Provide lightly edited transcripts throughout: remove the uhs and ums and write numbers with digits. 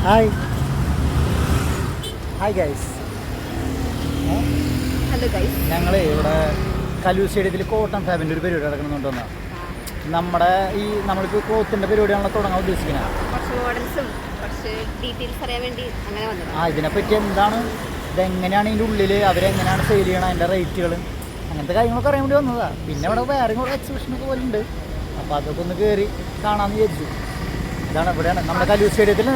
Hi hi guys. Hello guys. ഞങ്ങൾ ഇവിടെ കലൂർ സ്റ്റേഡിയത്തിൽ കോട്ടൺ ഫാബിൻ്റെ ഒരു പരിപാടി നടക്കുന്നുണ്ടെന്നാണ്. നമ്മുടെ നമ്മൾക്ക് ക്ലോത്തിൻ്റെ പരിപാടിയാണല്ലോ തുടങ്ങാൻ ഉദ്ദേശിക്കുന്നത്. കുറച്ച് മോഡൽസും കുറച്ച് ഡീറ്റെയിൽസ് അറിയാൻ വേണ്ടി അങ്ങനെ വന്നത്. ഇതിനെപ്പറ്റി എന്താണ്, ഇതെങ്ങനെയാണ് ഇതിൻ്റെ ഉള്ളിൽ അവരെങ്ങനെയാണ് സെയിൽ ചെയ്യണം, അതിൻ്റെ റേറ്റുകൾ, അങ്ങനത്തെ കാര്യങ്ങളൊക്കെ അറിയാൻ വേണ്ടി വന്നതാണ്. പിന്നെ ഇവിടെ വേറെ കുറേ എക്സിബിഷനൊക്കെ പോലെ ഉണ്ട്. അപ്പോൾ അതൊക്കെ ഒന്ന് കയറി കാണാമെന്ന് വിചാരിച്ചു. ഇവിടെയാണ് നമ്മുടെ കലൂർ സ്റ്റേഡിയത്തിൽ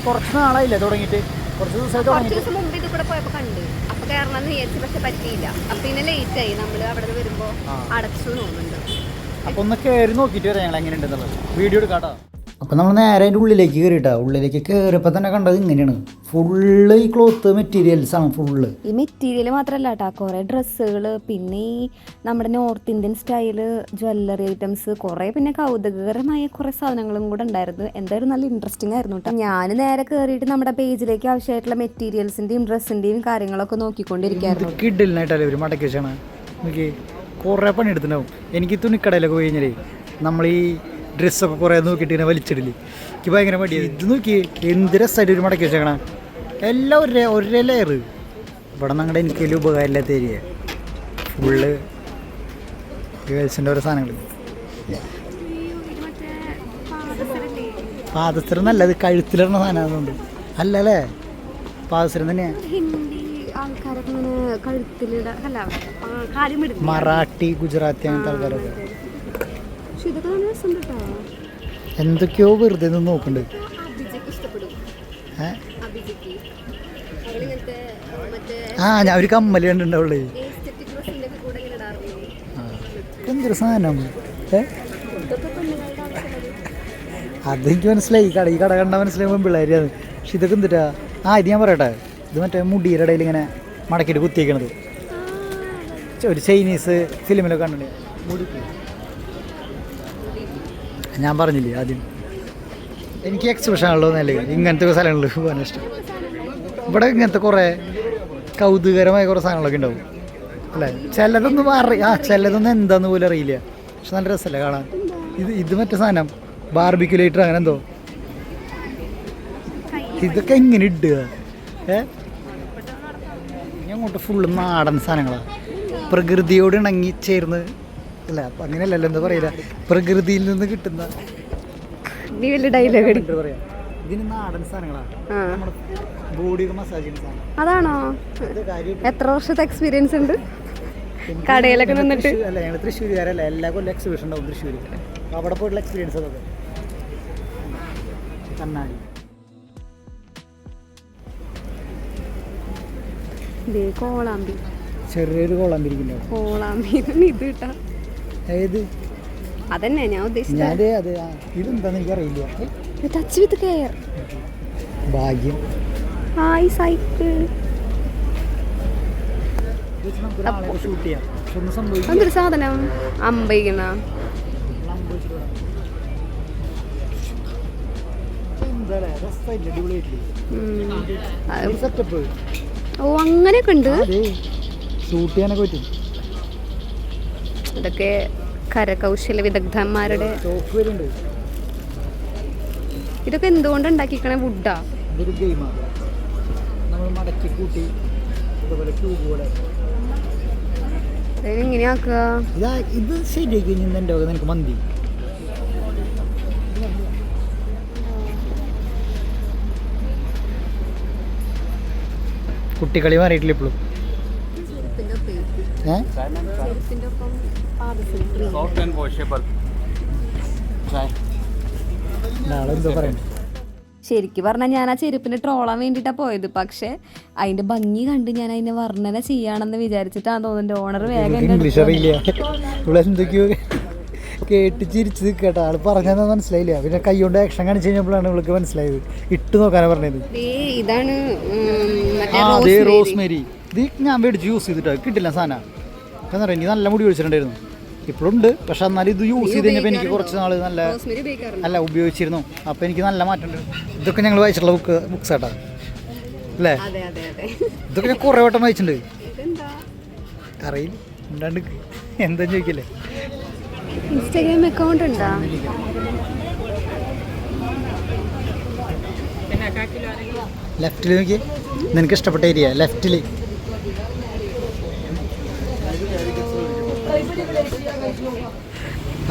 കുറച്ച് നാളായില്ലേ തുടങ്ങിയിട്ട്, കുറച്ച് ദിവസം മുമ്പ് ഇത് കൂടെ പോയപ്പോൾ കണ്ട്. അപ്പോൾ കയറണമെന്ന് വിചാരിച്ചു, പക്ഷെ പറ്റിയില്ല. അപ്പം പിന്നെ ലേറ്റ് ആയി. നമ്മൾ അവിടെ വരുമ്പോൾ അടച്ചു തോന്നുന്നുണ്ട്. അപ്പോൾ ഒന്ന് കയറി നോക്കിയിട്ട് വരാം ഞങ്ങൾ എങ്ങനെയുണ്ടെന്നുള്ളത്. വീഡിയോ എടുക്കാട്ടോ. അപ്പോൾ നമ്മൾ നേരെ അതിൻ്റെ ഉള്ളിലേക്ക് കയറിയിട്ടാ. ഉള്ളിലേക്ക് കയറിയപ്പോൾ തന്നെ കണ്ടത് ഇങ്ങനെയാണ്. ഫുള്ള് ഈ ക്ലോത്ത് മെറ്റീരിയൽസ് ആണ്. ഫുള്ള് ഈ മെറ്റീരിയൽ മാത്രമല്ല കേട്ടോ, കുറേ ഡ്രസ്സുകൾ, പിന്നെ ഈ നമ്മുടെ north Indian style jewellery items, കുറേ പിന്നെ കൗതുകകരമായ കുറേ സാധനങ്ങളും കൂടെ ഉണ്ടായിരുന്നു. എന്തായാലും നല്ല ഇൻട്രസ്റ്റിംഗ് ആയിരുന്നു കേട്ടോ. ഞാൻ നേരെ കയറിയിട്ട് നമ്മുടെ പേജിലേക്ക് ആവശ്യമായിട്ടുള്ള മെറ്റീരിയൽസിൻ്റെയും ഡ്രസ്സിൻ്റെയും കാര്യങ്ങളൊക്കെ നോക്കിക്കൊണ്ടിരിക്കുകയായിരുന്നു. കിഡിലിനായിട്ടല്ലേ ഒരു മടക്കി വെച്ചാണ്. എനിക്ക് കുറേ പണി എടുത്തിട്ടുണ്ടാവും. എനിക്ക് തുണിക്കടയിലൊക്കെ പോയി കഴിഞ്ഞാൽ നമ്മൾ ഈ ഡ്രസ്സൊക്കെ കുറേ നോക്കിയിട്ട് ഇങ്ങനെ വലിച്ചിടില്ലേ, എനിക്ക് ഭയങ്കര മടിയാണ്. ഇത് നോക്കി എന്ത് രസമായിട്ട് ഒരു മടക്കി വെച്ചേക്കണം. എല്ലാം ഒരേ ലെയർ. ഇവിടെ ഞങ്ങളുടെ എനിക്ക് വലിയ ഉപകാരമില്ലാത്ത ഏരിയ ഫുള്ള് ഗേൾസിൻ്റെ ഓരോ സാധനങ്ങൾ. പാദസരം നല്ല, അത് കഴുത്തിലിടുന്ന സാധനമായതുകൊണ്ട് അല്ലല്ലേ, പാദസരം തന്നെയാണ്. മറാഠി, ഗുജറാത്തി അങ്ങനത്തെ ആൾക്കാരൊക്കെ എന്തൊക്കെയോ വെറുതെ നിന്ന് നോക്കുന്നുണ്ട്. ഞാൻ ഒരു കമ്മല് കണ്ടിട്ടുണ്ടാവുള്ളേ. എന്തൊരു സാധനം അതെനിക്ക് മനസ്സിലായി. ഈ കട കണ്ടാൽ മനസ്സിലായി പിള്ളേരാണ്. പക്ഷെ ഇതൊക്കെ എന്തിട്ടാ? ഇത് ഞാൻ പറയട്ടെ, ഇത് മറ്റേ മുടിയുടെ ഇടയിൽ ഇങ്ങനെ മടക്കിയിട്ട് കുത്തിയേക്കണത്. ഒരു ചൈനീസ് ഫിലിമിലൊക്കെ കണ്ടിട്ടുണ്ട്. ഞാൻ പറഞ്ഞില്ലേ ആദ്യം, എനിക്ക് എക്സിബിഷൻ ആണല്ലോ എന്നല്ലേ ഇങ്ങനത്തെ സ്ഥലങ്ങളിൽ പോകാൻ ഇഷ്ടം. ഇവിടെ ഇങ്ങനത്തെ കുറേ കൗതുകരമായ കുറേ സാധനങ്ങളൊക്കെ ഉണ്ടാവും അല്ലേ. ചിലതൊന്നും ചിലതൊന്നും എന്താന്ന് പോലും അറിയില്ല, പക്ഷെ നല്ല രസമല്ലേ കാണാൻ. ഇത് മറ്റേ സാധനം ബാർബിക്യുലേറ്റർ അങ്ങനെ എന്തോ. ഇതൊക്കെ എങ്ങനെ ഇടുക? അങ്ങോട്ട് ഫുള്ള് നാടൻ സാധനങ്ങളാണ്, പ്രകൃതിയോട് ഇണങ്ങി ചേർന്ന് അല്ല. അപ്പം അങ്ങനെയല്ലല്ലോ, എന്താ പറയില്ല, പ്രകൃതിയിൽ നിന്ന് കിട്ടുന്ന പറയാ. ഇതിന് നാടൻ സാധനങ്ങളാണ്, നമ്മുടെ ബോഡിയൊക്കെ മസാജ് ചെയ്യുന്ന സാധനം. അതാണോ? എത്ര വർഷത്തെ എക്സ്പീരിയൻസ് ഉണ്ട് കടയിലൊക്കെ നിന്നിട്ട്? അല്ല, ഞങ്ങൾ തൃശ്ശൂരുകാരല്ല, എല്ലാ കൊല്ലം എക്സിബിഷൻ ഉണ്ടാവും തൃശ്ശൂർ. അവിടെ പോയിട്ടുള്ള എക്സ്പീരിയൻസ് അതൊക്കെ. കണ്ണാടി കോളാമ്പി, ചെറിയൊരു കോളാമ്പി ഇരിക്കുന്നുണ്ടാവും. കോളാമ്പി ഇത് കിട്ടാ ഏത്? അതന്നെ ഞാൻ ഉദ്ദേശിച്ചത്. ഇതെന്താന്ന് എനിക്കറിയില്ല. ടച്ച് വിത്ത് കെയർ, ഭാഗ്യം. Hi cycle. എന്തൊരു സാധനം അമ്പയിക്കണ. ഓ അങ്ങനെയൊക്കെ ഉണ്ട്. ഷൂട്ട് ചെയ്യാനൊക്കെ പറ്റും. ഇതൊക്കെ കരകൗശല വിദഗ്ധന്മാരുടെ. ഇതൊക്കെ എന്തുകൊണ്ട് ഉണ്ടാക്കിക്കണേ? വുഡാ? ഇതൊരു ഗെയിമാണ്. നമ്മൾ മടക്കി കൂട്ടി എങ്ങനെയാക്കുക? ഇത് ശരിയാക്കി കഴിഞ്ഞാൽ എൻ്റെ വക നിനക്ക് മന്തി. കുട്ടിക്കളി മാറിയിട്ടില്ല ഇപ്പോഴും. ശരിക്കും പറഞ്ഞാൽ ഞാൻ ആ ചെരുപ്പിന് ട്രോളാൻ വേണ്ടിയിട്ടാണ് പോയത്. പക്ഷെ അതിന്റെ ഭംഗി കണ്ട് ഞാൻ അതിനെ വർണ്ണന ചെയ്യാണെന്ന് വിചാരിച്ചിട്ടാണ് തോന്നുന്നുണ്ട്. ഓണർ വേഗം എന്തൊക്കെയോ കേട്ട് ചിരിച്ച് കേട്ടോ. ആള് പറഞ്ഞത് മനസ്സിലായില്ല. പിന്നെ കൈ കൊണ്ട് ആക്ഷൻ കാണിച്ച് കഴിഞ്ഞപ്പോഴാണ് ഇവൾക്ക് മനസ്സിലായത്. ഇട്ട് നോക്കാനാ പറഞ്ഞത്. ഇതാണ് റോസ്മേരി. ഇത് ഞാൻ മേടിച്ച് യൂസ് ചെയ്തിട്ടോ, കിട്ടില്ല സാധനം. എന്താ പറയുക, എനിക്ക് നല്ല മുടി ഒഴിച്ചിട്ടുണ്ടായിരുന്നു. ഇപ്പോഴുണ്ട്, പക്ഷെ എന്നാലും ഇത് യൂസ് ചെയ്ത് കഴിഞ്ഞപ്പോൾ എനിക്ക് കുറച്ച് നാൾ നല്ല ഉപയോഗിച്ചിരുന്നു. അപ്പോൾ എനിക്ക് നല്ല മാറ്റമുണ്ട്. ഇതൊക്കെ ഞങ്ങൾ വായിച്ചിട്ടുള്ള ബുക്സ് കേട്ടോ അല്ലേ? ഇതൊക്കെ ഞാൻ കുറേ വട്ടം വായിച്ചിട്ടുണ്ട്. അറിയില്ല, ഉണ്ടാണ്ട് എന്താ ചോദിക്കില്ലേ. ഇൻസ്റ്റാഗ്രാം അക്കൗണ്ട് ഉണ്ടോ? ലെഫ്റ്റിൽ നോക്കി, നിനക്ക് ഇഷ്ടപ്പെട്ട ഏരിയ ലെഫ്റ്റിൽ.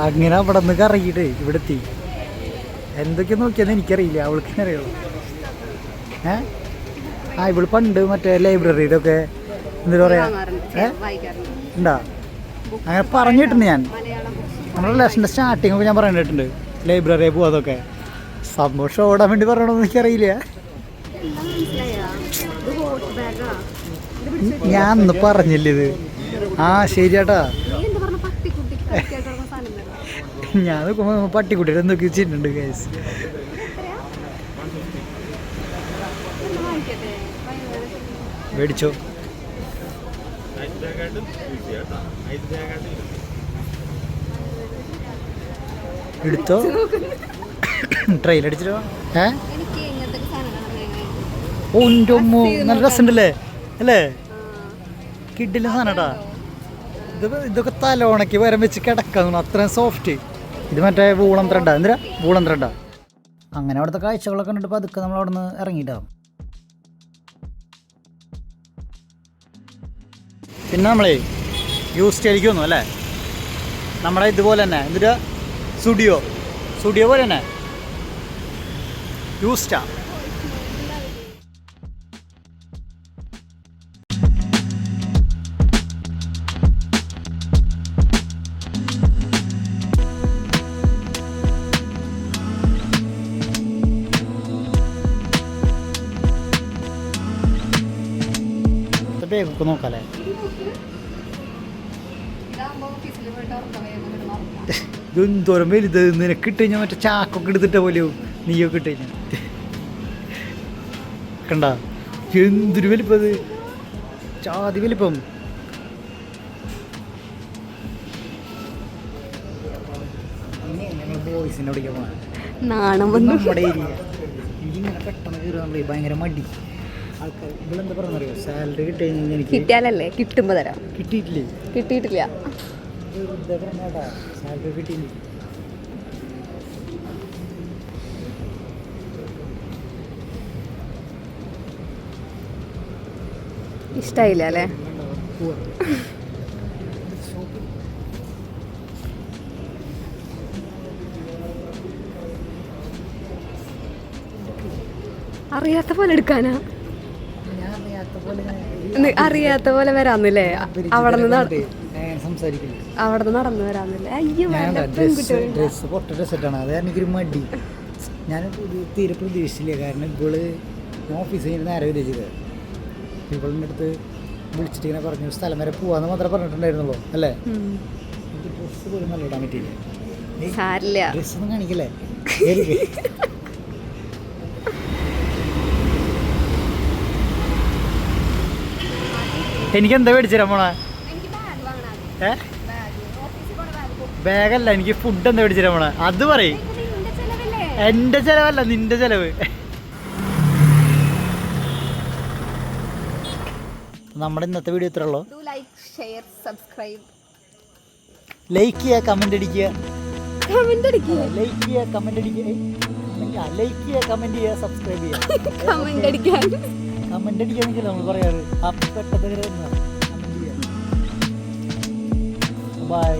അങ്ങനെ അവിടെ നിന്ന് കറങ്ങിയിട്ട് ഇവിടെ എത്തി. എന്തൊക്കെ നോക്കിയാന്ന് എനിക്കറിയില്ല, അവൾക്ക് അറിയുള്ളൂ. ഇവള് പണ്ട് മറ്റേ ലൈബ്രറിയുടെ ഒക്കെ എന്താ പറയാ ഉണ്ടാ അങ്ങനെ പറഞ്ഞിട്ടുണ്ട്. ഞാൻ നമ്മുടെ റിലേഷൻ്റെ സ്റ്റാർട്ടിങ് ഒക്കെ ഞാൻ പറഞ്ഞിട്ടുണ്ട് ലൈബ്രറിയിൽ പോവാതൊക്കെ. സന്തോഷം ഓടാൻ വേണ്ടി പറയണമെന്ന് എനിക്കറിയില്ല. ഞാൻ ഒന്ന് പറഞ്ഞില്ല ഇത്. ശരിയാട്ടാ, ഞാൻ നോക്കുമ്പോ പട്ടിക്കുട്ടിയുടെ എന്തൊക്കെ വെച്ചിട്ടുണ്ട് ഗൈസ്. മേടിച്ചോ, എടുത്തോ, ട്രെയിൻ അടിച്ചിട്ടോ. ഓൻ്റെ ഒമ്മോ നല്ല രസമുണ്ടല്ലേ അല്ലേ? കിഡില്ല സാധനട്ടാ. ഇതൊക്കെ തലോണയ്ക്ക് വരം വെച്ച് കിടക്കാന്ന്, അത്രയും സോഫ്റ്റ്. ഇത് മറ്റേ വൂളം ത്രെഡാ, എന്തിനാ വൂളം ത്രെഡാ. അങ്ങനെ അവിടുത്തെ കാഴ്ചകളൊക്കെ കണ്ടിട്ട് പതുക്കെ നമ്മൾ അവിടെ നിന്ന് ഇറങ്ങിയിട്ടാവും. പിന്നെ നമ്മളേ യൂസ്റ്റേലേക്ക് വന്നു അല്ലേ? നമ്മുടെ ഇതുപോലെ തന്നെ എന്തിനാ സ്റ്റുഡിയോ പോലെ തന്നെ യൂസ്റ്റാ. ബേഗൊക്കെ നോക്കാല്ലേ? എന്തോരം വലുത്, നിനക്ക് ഇട്ടുകഴിഞ്ഞാൽ മറ്റേ ചാക്കൊക്കെ എടുത്തിട്ട പോലെയും നീയൊക്കെ ഇട്ടുകഴിഞ്ഞാൽ. കണ്ട എന്തൊരു വലിപ്പം, അത് ചാതി വലിപ്പം. ഞങ്ങൾ ബോയ്സിനെ ഓടിക്കാൻ പോകാൻ നമ്മുടെ ഏരിയ. എനിക്കിങ്ങനെ പെട്ടെന്ന് കയറുക ഭയങ്കര മടി. ആൾക്കാർ ഇവളെന്താ പറയുന്നറിയോ, സാലറി കിട്ടിക്കഴിഞ്ഞാൽ എനിക്ക് കിട്ടിയാലല്ലേ കിട്ടുമ്പോൾ തരാം. കിട്ടിയിട്ടില്ല സാലറി കിട്ടിയില്ല. ഇഷ്ടായില്ല അല്ലേ? അറിയാത്ത പോലെ എടുക്കാനാ, അറിയാത്ത പോലെ വരാന്നില്ലേ? അവിടെ നിന്ന് നടന്നു വരാന്നില്ലേ? അയ്യോ, ഡ്രസ്സ് പൊട്ട ഡ്രസ്സാണ്, അത് എനിക്കൊരു മടി. ഞാൻ തീരെ പ്രതീക്ഷിച്ചില്ല. കാരണം ഇവള് ഓഫീസിൽ നിന്ന് നേരെ വിദേശിച്ചത്. ഇവളിൻ്റെ അടുത്ത് വിളിച്ചിട്ട് ഇങ്ങനെ പറഞ്ഞു സ്ഥലം വരെ പോവാന്ന് മാത്രമേ പറഞ്ഞിട്ടുണ്ടായിരുന്നുള്ളൂ അല്ലേ? ഡ്രസ്സ് പോലും നല്ല ഇടാൻ പറ്റിയില്ല. ഡ്രസ്സൊന്നും കാണിക്കല്ലേ? എനിക്ക് എന്താ മേടിച്ചു തരാൻ പോണേ? ബാഗല്ല, എനിക്ക് ഫുഡ് എന്താ മേടിച്ചു തരാൻ പോണേ അത് പറയും. എൻ്റെ ചെലവല്ല, നിന്റെ ചെലവ്. നമ്മുടെ ഇന്നത്തെ വീഡിയോ ഇത്ര ഉള്ളൂ. ലൈക്ക് ചെയ്യുക, കമന്റ് അടിക്കുക, സബ്സ്ക്രൈബ് ചെയ്യുക. കമന്റ് അടിക്കാന്നെങ്കിൽ നമ്മൾ പറയാറ്. അപ്പം പെട്ടെന്ന് കമന്റ് ചെയ്യാം. ബൈ.